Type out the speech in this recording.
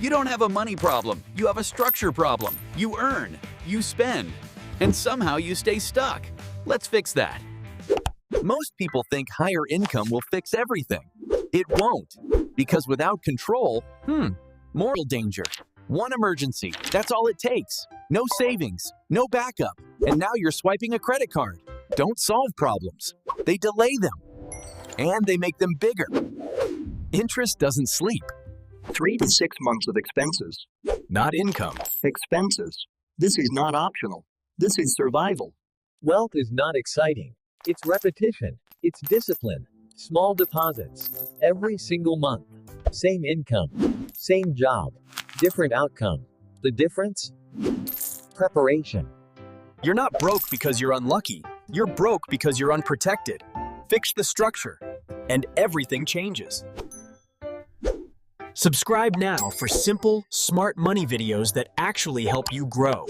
You don't have a money problem, you have a structure problem. You earn, you spend, and somehow you stay stuck. Let's fix that. Most people think higher income will fix everything. It won't, because without control, moral danger. One emergency, that's all it takes. No savings, no backup, and now you're swiping a credit card. Don't solve problems, they delay them, and they make them bigger. Interest doesn't sleep. 3 to 6 months of expenses. Not income. Expenses. This is not optional. This is survival. Wealth is not exciting. It's repetition. It's discipline. Small deposits. Every single month. Same income. Same job. Different outcome. The difference? Preparation. You're not broke because you're unlucky. You're broke because you're unprotected. Fix the structure, and everything changes. Subscribe now for simple, smart money videos that actually help you grow.